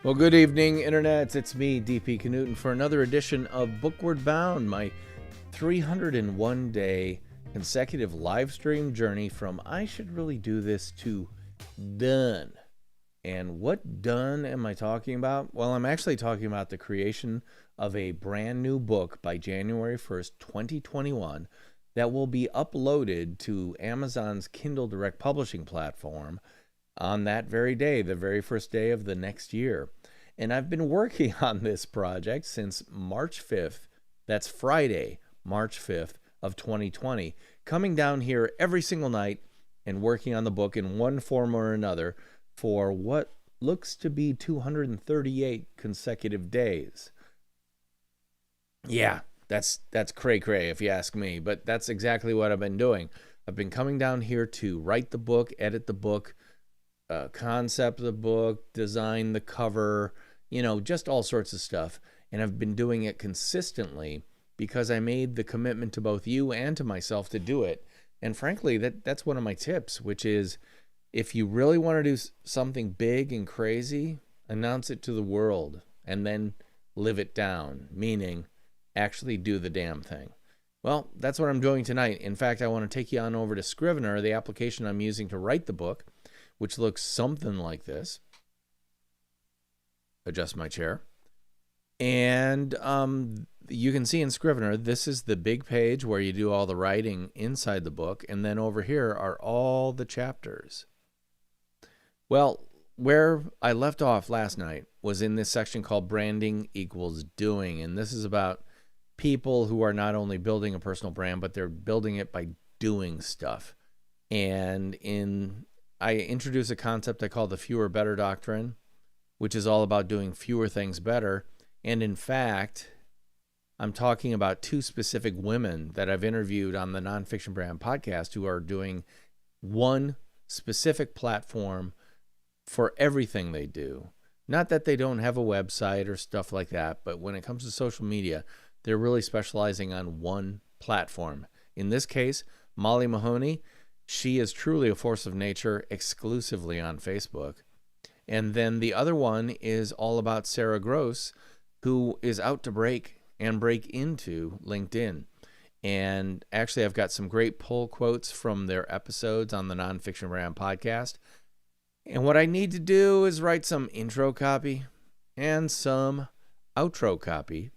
Well, good evening, Internets. It's me, DP Knudten, for another edition of Bookward Bound, my 301-day consecutive live stream journey from I should really do this to done. And what done am I talking about? Well, I'm actually talking about the creation of a brand new book by January 1st, 2021 that will be uploaded to Amazon's Kindle Direct Publishing platform on that very day, the very first day of the next year. And I've been working on this project since March 5th. That's Friday, March 5th of 2020, coming down here every single night and working on the book in one form or another for what looks to be 238 consecutive days. Yeah, that's cray-cray if you ask me, but that's exactly what I've been doing. I've been coming down here to write the book, edit the book, concept the book, design the cover, just all sorts of stuff. And I've been doing it consistently because I made the commitment to both you and to myself to do it. And frankly, that's one of my tips, which is if you really want to do something big and crazy, announce it to the world and then live it down, meaning actually do the damn thing. Well, that's what I'm doing tonight. In fact, I want to take you on over to Scrivener, the application I'm using to write the book, which looks something like this. Adjust my chair. And you can see in Scrivener, this is the big page where you do all the writing inside the book. And then over here are all the chapters. Well, where I left off last night was in this section called Branding Equals Doing. And this is about people who are not only building a personal brand, but they're building it by doing stuff. And I introduce a concept I call the fewer better doctrine, which is all about doing fewer things better. And in fact, I'm talking about two specific women that I've interviewed on the Nonfiction Brand podcast who are doing one specific platform for everything they do. Not that they don't have a website or stuff like that, but when it comes to social media, they're really specializing on one platform. In this case, Molly Mahoney, she is truly a force of nature exclusively on Facebook. And then the other one is all about Sarah Gross, who is out to break into LinkedIn. And actually, I've got some great pull quotes from their episodes on the Nonfiction Brand podcast. And what I need to do is write some intro copy and some outro copy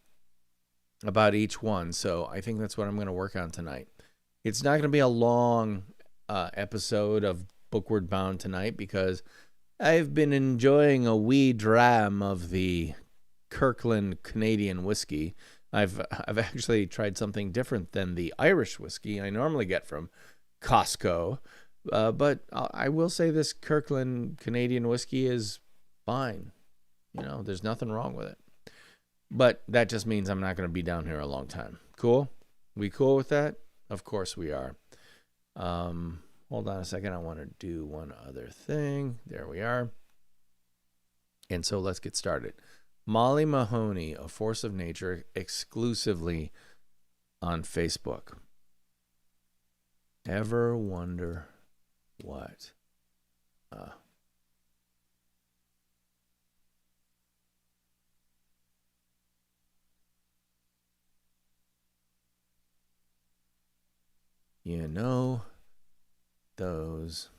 about each one. So I think that's what I'm going to work on tonight. It's not going to be a long episode of Bookward Bound tonight because I've been enjoying a wee dram of the Kirkland Canadian whiskey. I've actually tried something different than the Irish whiskey I normally get from Costco. But I will say this Kirkland Canadian whiskey is fine. There's nothing wrong with it. But that just means I'm not going to be down here a long time. Cool? We cool with that? Of course we are. Hold on a second. I want to do one other thing. There we are. And so let's get started. Molly Mahoney, a force of nature, exclusively on Facebook. Ever wonder what? Those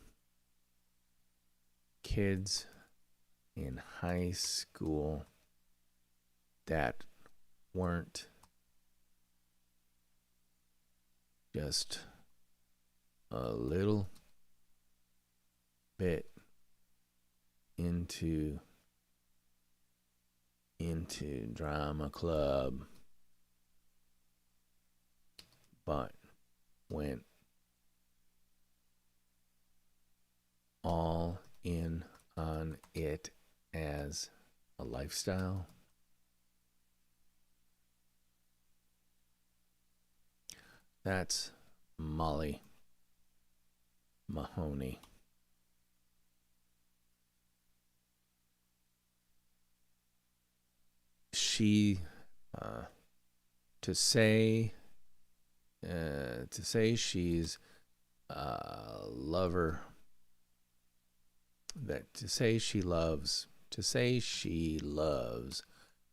kids in high school that weren't just a little bit into drama club, but went all in on it as a lifestyle. That's Molly Mahoney. She, to say she's a lover, that to say she loves To say she loves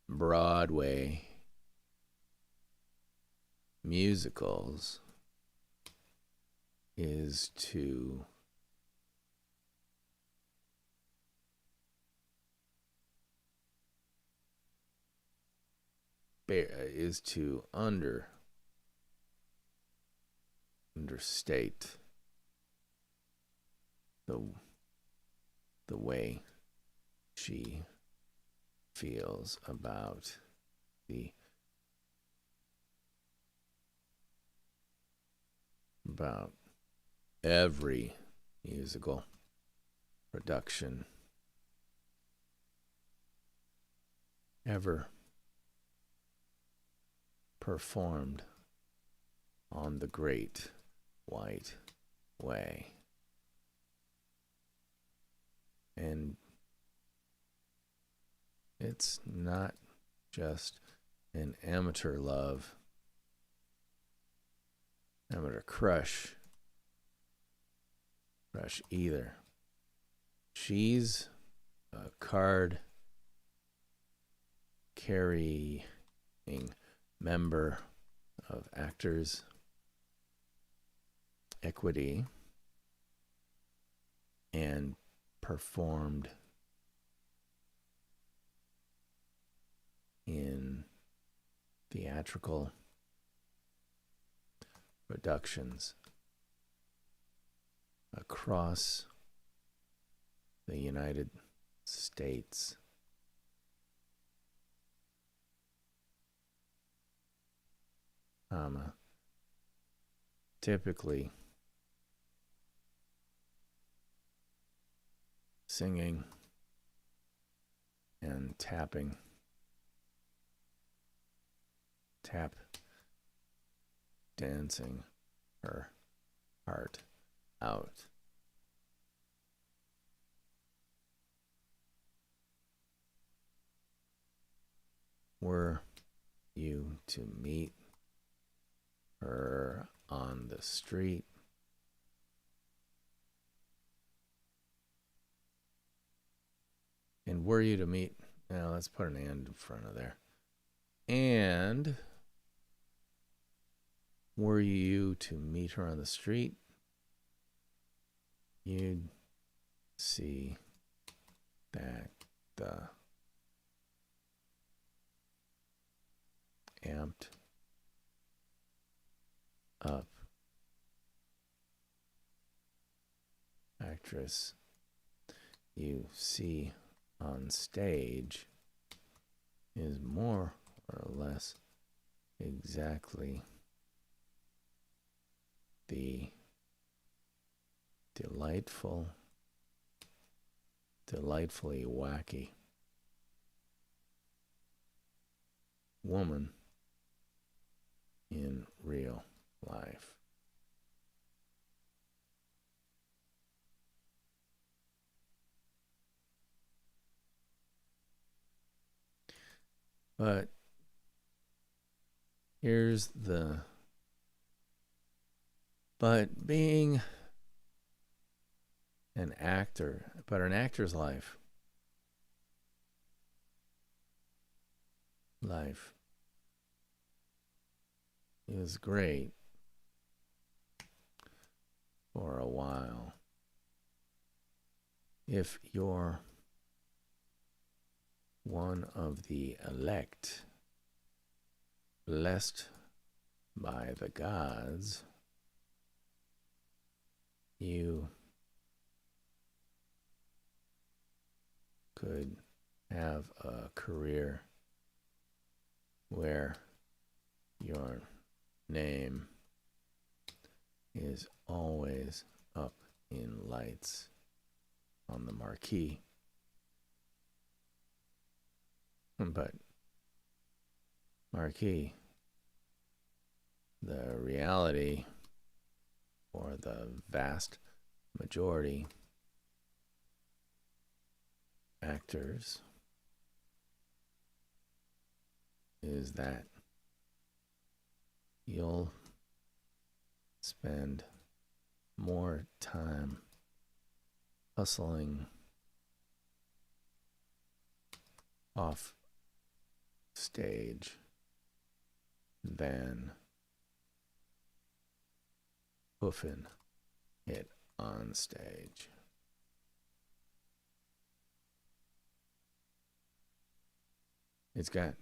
Broadway musicals is to understate the way she feels about every musical production ever performed on the Great White Way. And it's not just an amateur love, amateur crush either. She's a card carrying member of Actors Equity and performed in theatrical productions across the United States. Typically singing and tap dancing her heart out. Were you to meet her on the street, and were you to meet, now let's put an and in front of there, and were you to meet her on the street, you'd see that the amped up actress you see on stage is more or less exactly the delightfully wacky woman in real life. But being an actor, but an actor's life is great for a while if you're one of the elect, blessed by the gods. You could have a career where your name is always up in lights on the marquee. But marquee, the reality for the vast majority actors is that you'll spend more time hustling off stage than hoofing it on stage. It's got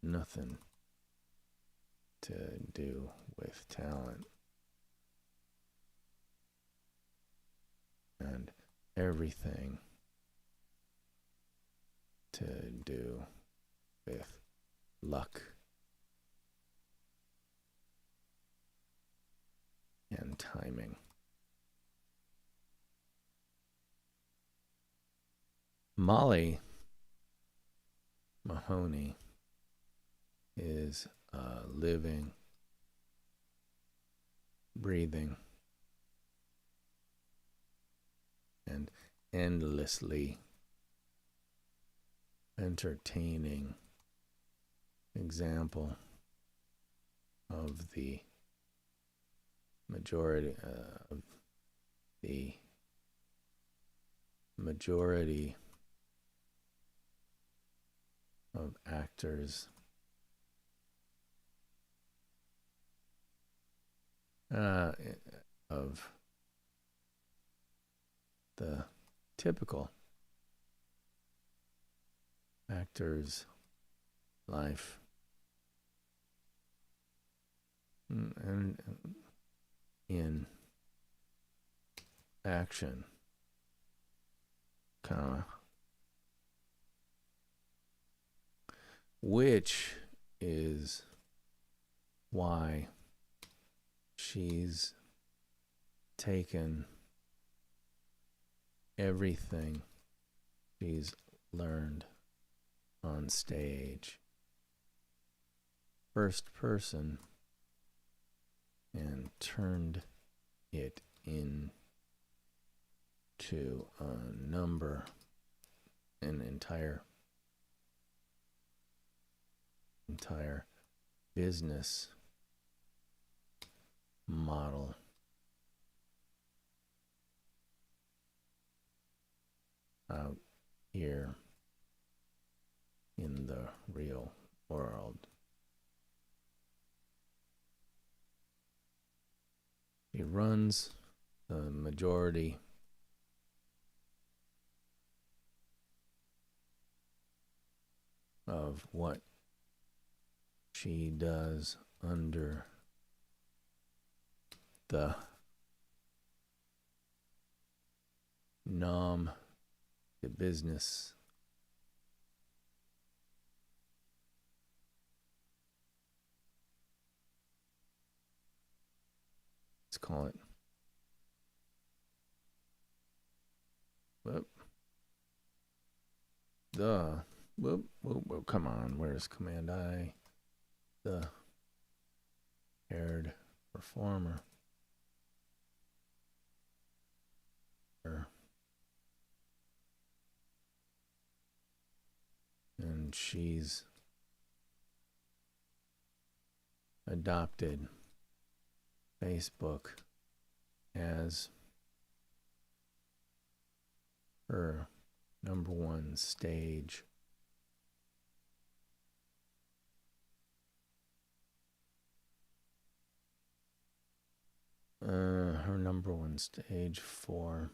nothing to do with talent and everything to do with luck and timing. Molly Mahoney is a living, breathing, and endlessly entertaining example of the majority of actors of the typical actor's life and in action, which is why she's taken everything she's learned on stage, first person, and turned it into an entire business model. Out here in the real world. He runs the majority of what she does under the business let's call it come on, where's Command I? The haired performer. And she's adopted Facebook as her #1 stage. Her #1 stage for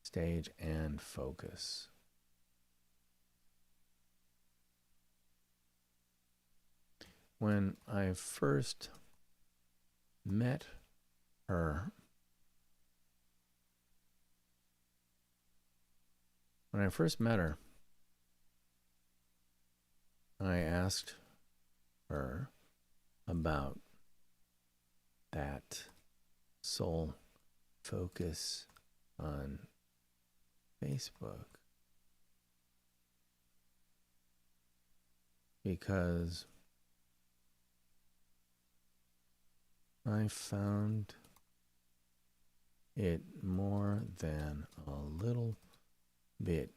stage and focus. When I first met her, I asked her about that sole focus on Facebook, because I found it more than a little bit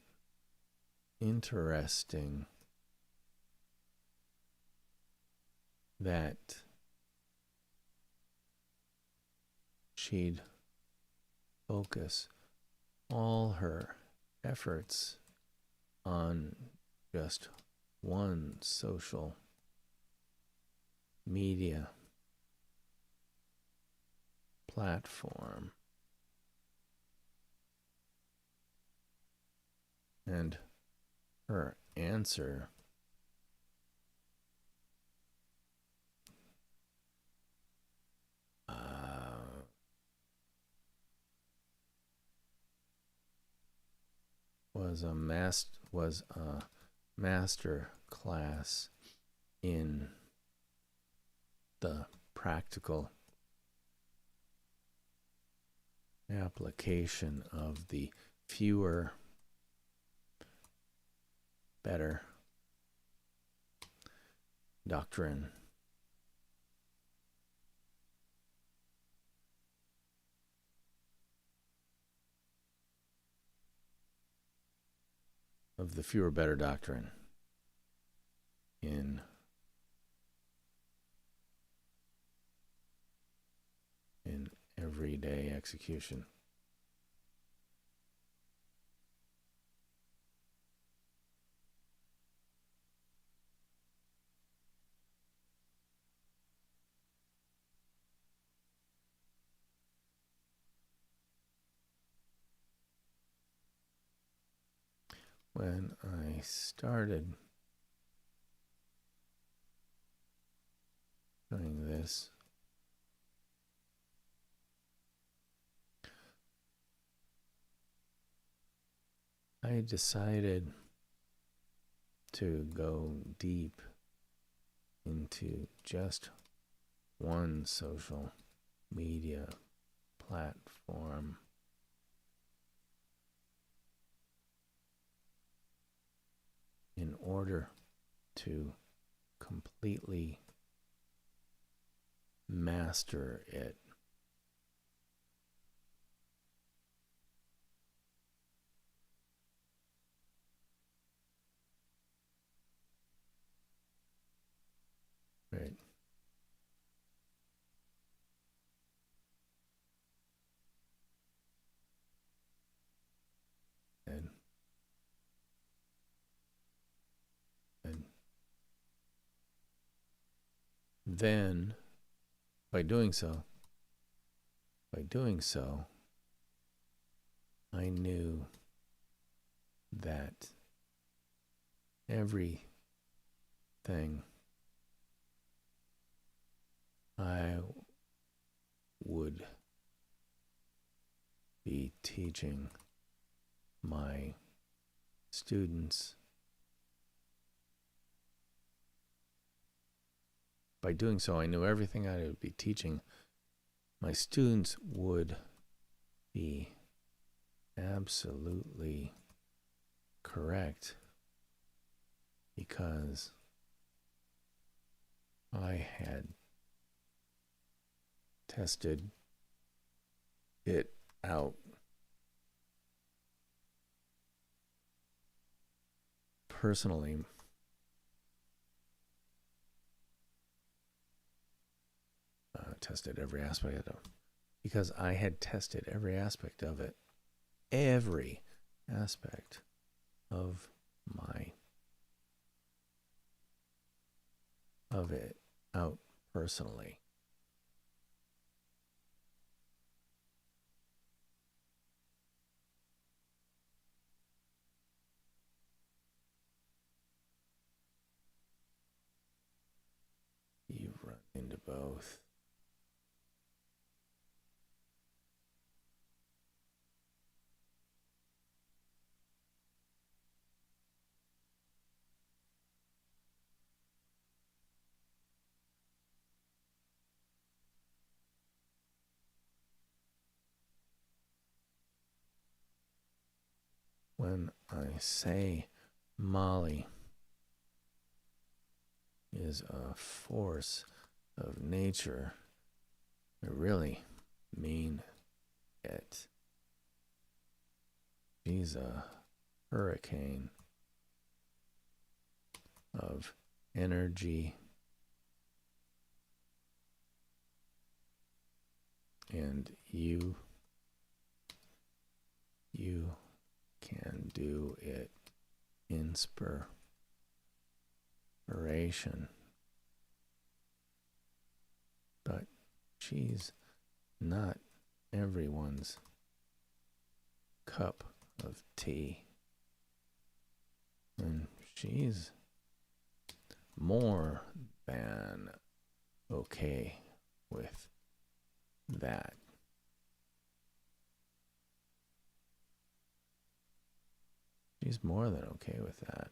interesting that she'd focus all her efforts on just one social media platform. And her answer was a master class in the practical application of the fewer better doctrine. Of the fewer better doctrine in everyday execution. When I started doing this, I decided to go deep into just one social media platform. In order to completely master it. Right. And then by doing so, I knew that everything I would be teaching my students, by doing so, I knew everything I would be teaching my students would be absolutely correct, because I had tested it out personally. Tested every aspect of it, because I had tested every aspect of it, every aspect of it out personally. You run into both. When I say Molly is a force of nature, I really mean it. She's a hurricane of energy and you you can do it. Inspiration. But she's not everyone's cup of tea. And she's more than okay with that. She's more than okay with that.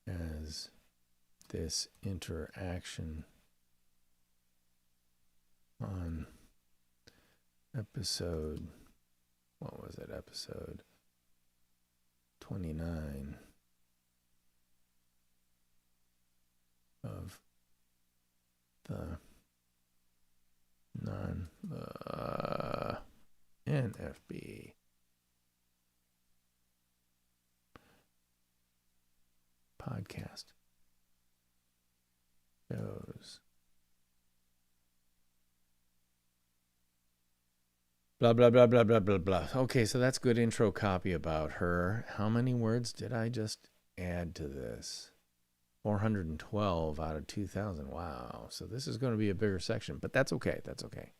As this interaction on episode, what was it, episode 29 of the NFB podcast shows. Blah, blah, blah, blah, blah, blah, blah. Okay, so that's good intro copy about her. How many words did I just add to this? 412 out of 2,000. Wow. So this is going to be a bigger section, but that's okay. That's okay.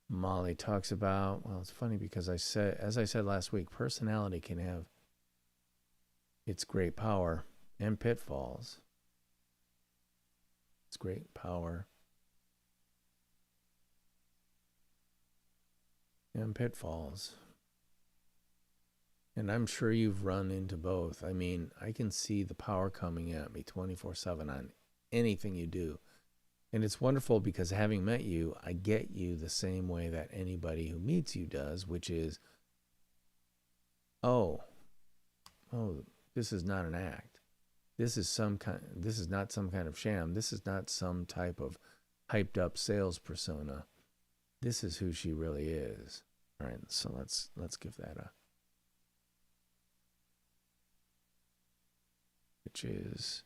Molly talks about, well, it's funny because as I said last week, personality can have its great power and pitfalls. It's great power and pitfalls. And I'm sure you've run into both. I mean, I can see the power coming at me 24/7 on anything you do. And it's wonderful because having met you, I get you the same way that anybody who meets you does, which is, oh, this is not an act. This is not some kind of sham. This is not some type of hyped up sales persona. This is who she really is. All right, so let's give that a, which is,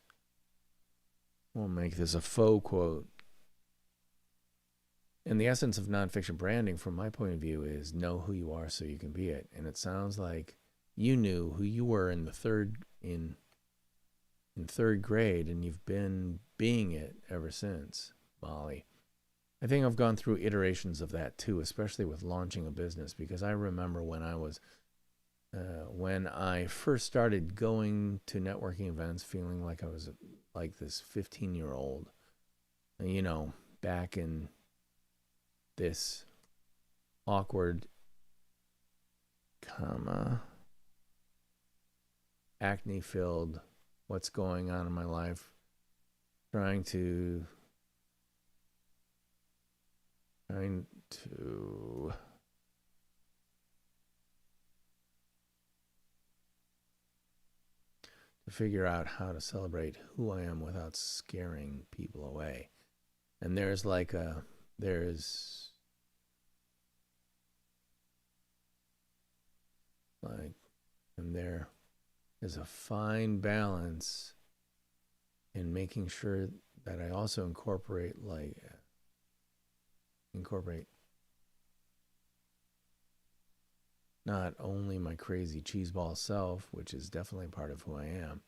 we'll make this a faux quote. And the essence of nonfiction branding, from my point of view, is know who you are so you can be it. And it sounds like you knew who you were in third grade, and you've been being it ever since, Molly. I think I've gone through iterations of that too, especially with launching a business, because I remember when I first started going to networking events, feeling like I was like this 15-year-old, you know, back in this awkward, acne-filled, what's going on in my life, trying to figure out how to celebrate who I am without scaring people away. And there's there is a fine balance in making sure that I also incorporate not only my crazy cheeseball self, which is definitely part of who I am,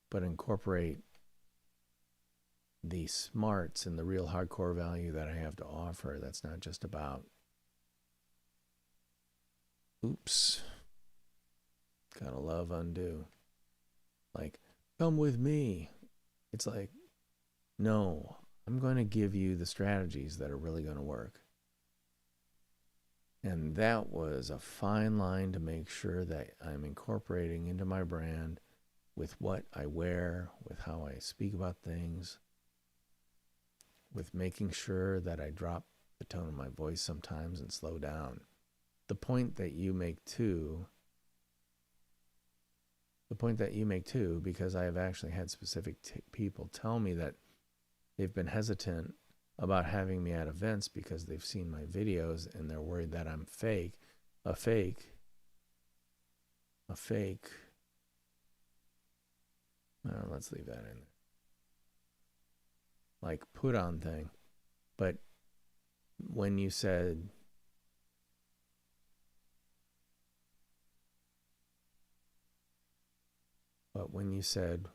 but incorporate the smarts and the real hardcore value that I have to offer. That's not just about, oops, gotta love undo. Like, come with me. It's like, no, I'm going to give you the strategies that are really going to work. And that was a fine line to make sure that I'm incorporating into my brand with what I wear, with how I speak about things, with making sure that I drop the tone of my voice sometimes and slow down. The point that you make too, because I have actually had specific people tell me that they've been hesitant about having me at events because they've seen my videos and they're worried that I'm a fake. Let's leave that in there. like put on thing. But when you said when you said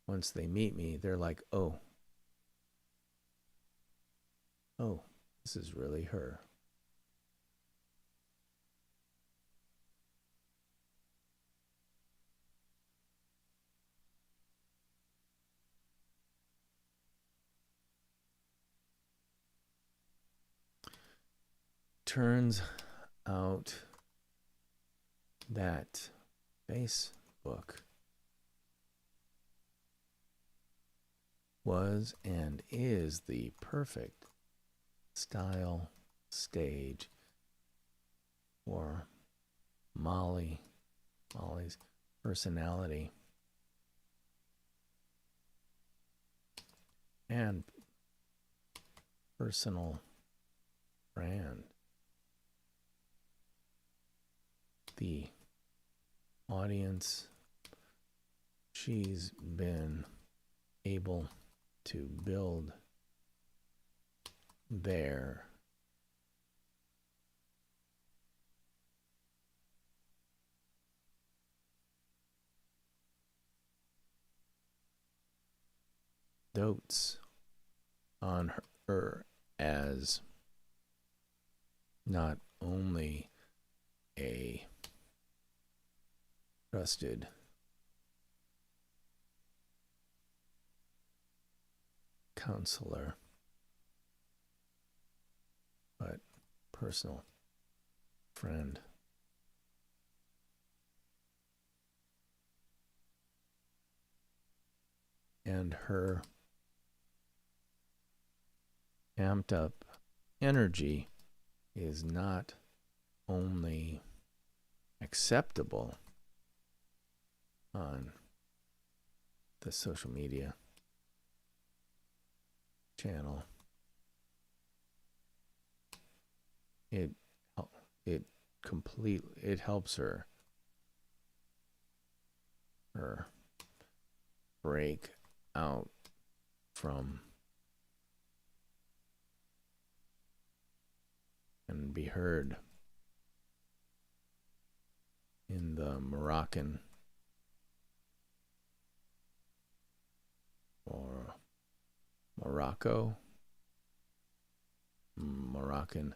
once they meet me, they're like, oh, this is really her. Turns out that Facebook was and is the perfect style stage for Molly's personality and personal brand. The audience she's been able to build there dotes on her as not only a trusted counselor, but personal friend. And her amped up energy is not only acceptable on the social media channel, it helps her break out from and be heard in the Moroccan or Moroccan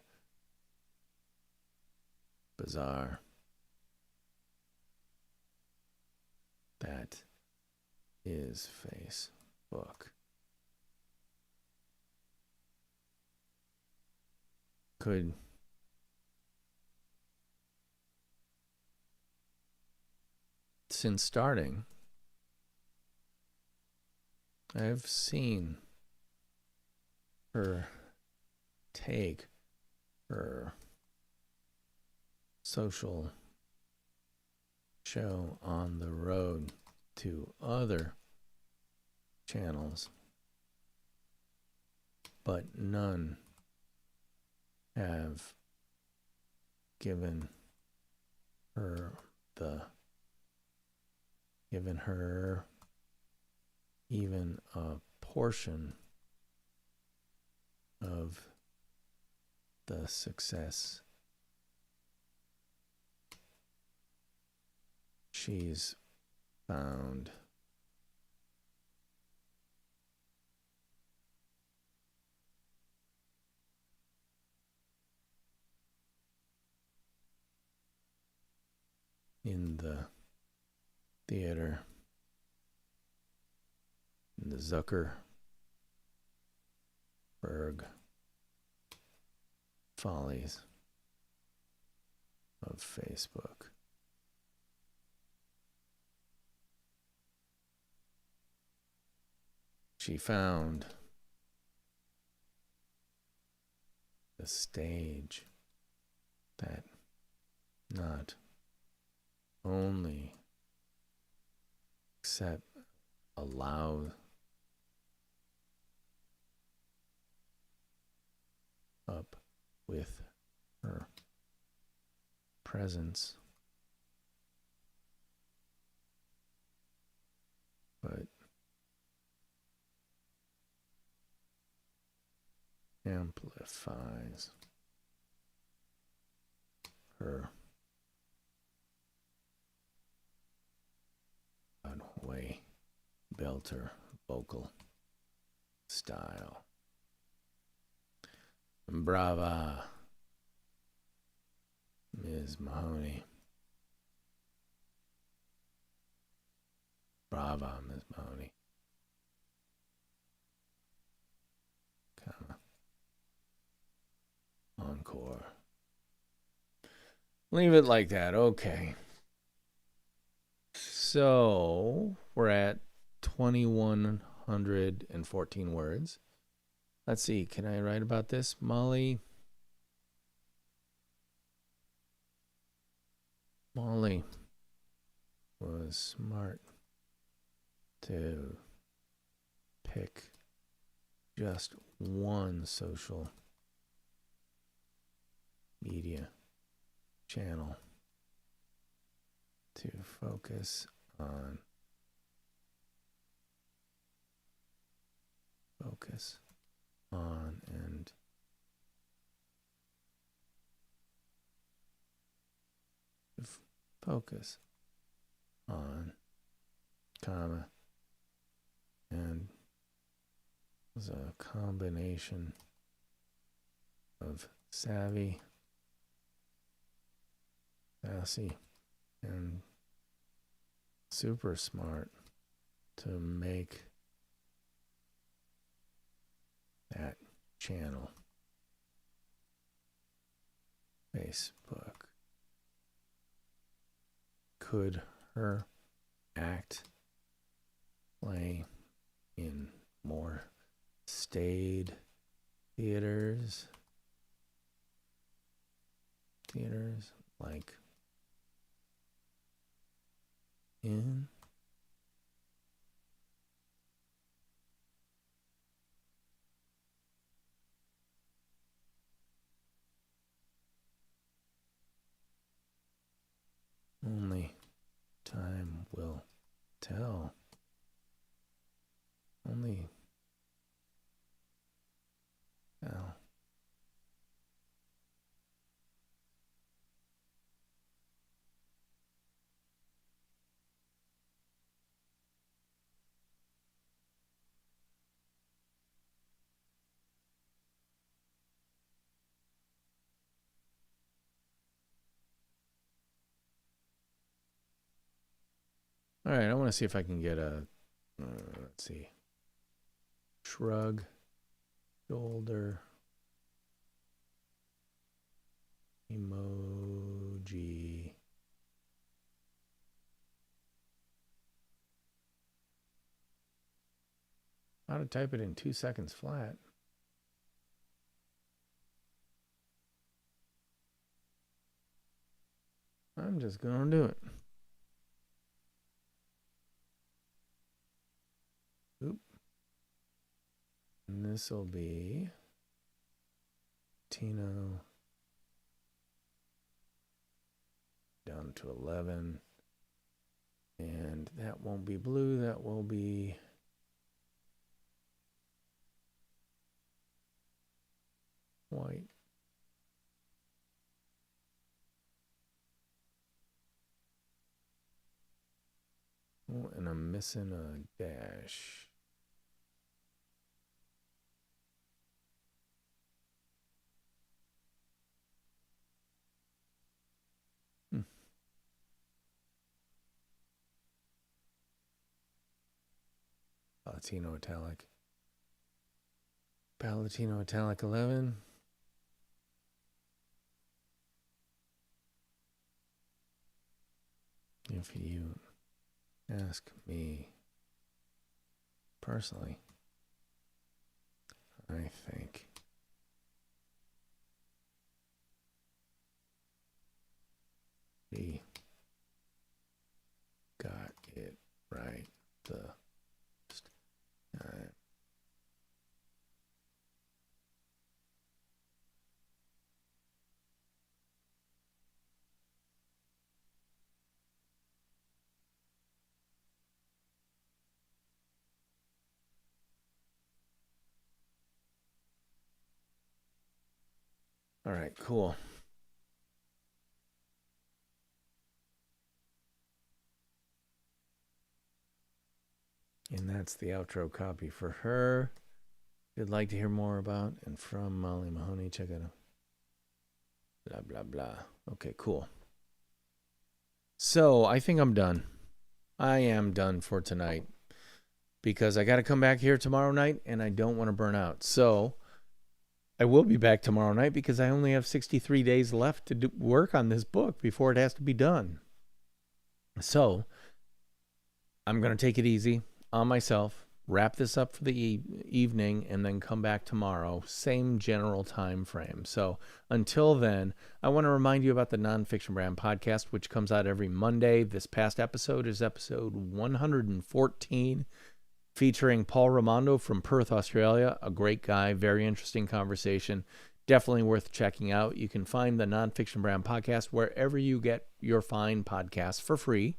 bazaar that is Facebook. Since starting, I've seen her take her social show on the road to other channels, but none have given her even a portion of the success she's found. In the theater, in the Zuckerberg follies of Facebook. She found the stage that not only allow up with her presence, amplifies her Broadway belter vocal style. Brava, Ms. Mahoney. Brava, Ms. Mahoney. Comma. Encore. Leave it like that. Okay. So we're at 2,114 words. Let's see. Can I write about this? Molly was smart to pick just one social media channel to focus on. And focus on, comma, and was a combination of sassy, and super smart to make that channel. Facebook. Could her act play in more staid theaters like in only time will tell. Only tell. All right, I want to see if I can get a, let's see, shrug, shoulder, emoji. How to type it in 2 seconds flat. I'm just going to do it. Oop. And this will be Tino down to 11. And that won't be blue, that will be white. Oh, and I'm missing a dash. Palatino italic. Palatino italic 11. If you ask me personally, I think we got it right the first time. All right, cool. And that's the outro copy for her. If you'd like to hear more about and from Molly Mahoney, check it out. Blah, blah, blah. Okay, cool. So I think I'm done. I am done for tonight because I got to come back here tomorrow night and I don't want to burn out. So I will be back tomorrow night because I only have 63 days left to work on this book before it has to be done. So I'm going to take it easy on myself, wrap this up for the evening, and then come back tomorrow. Same general time frame. So until then, I want to remind you about the Nonfiction Brand podcast, which comes out every Monday. This past episode is episode 114, featuring Paul Raimondo from Perth, Australia. A great guy, very interesting conversation. Definitely worth checking out. You can find the Nonfiction Brand podcast wherever you get your fine podcasts for free.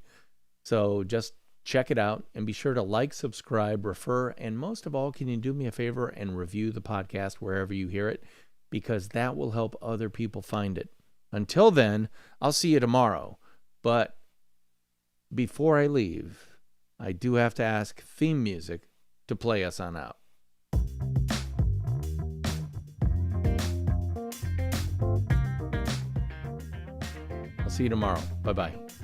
So just check it out and be sure to like, subscribe, refer, and most of all, can you do me a favor and review the podcast wherever you hear it? Because that will help other people find it. Until then, I'll see you tomorrow. But before I leave, I do have to ask theme music to play us on out. I'll see you tomorrow. Bye-bye.